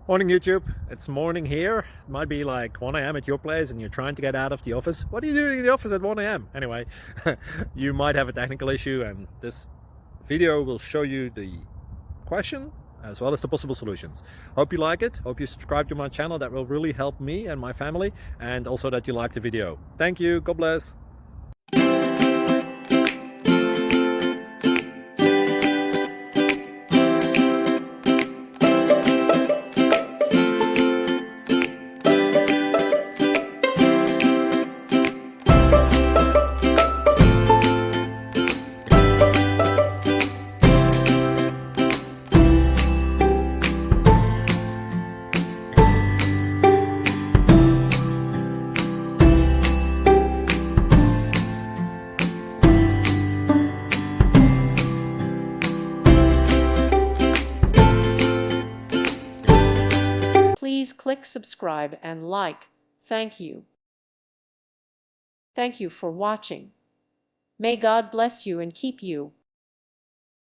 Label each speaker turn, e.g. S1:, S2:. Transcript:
S1: Morning YouTube, it's morning here. It might be like 1 a.m. at your place and you're trying to get out of the office. What are you doing in the office at 1 a.m.? Anyway, you might have a technical issue and this video will show you the question as well as the possible solutions. Hope you like it, hope you subscribe to my channel. That will really help me and my family, and also that you like the video. Thank you, God bless.
S2: Please click subscribe and like. Thank you. Thank you for watching. May God bless you and keep you.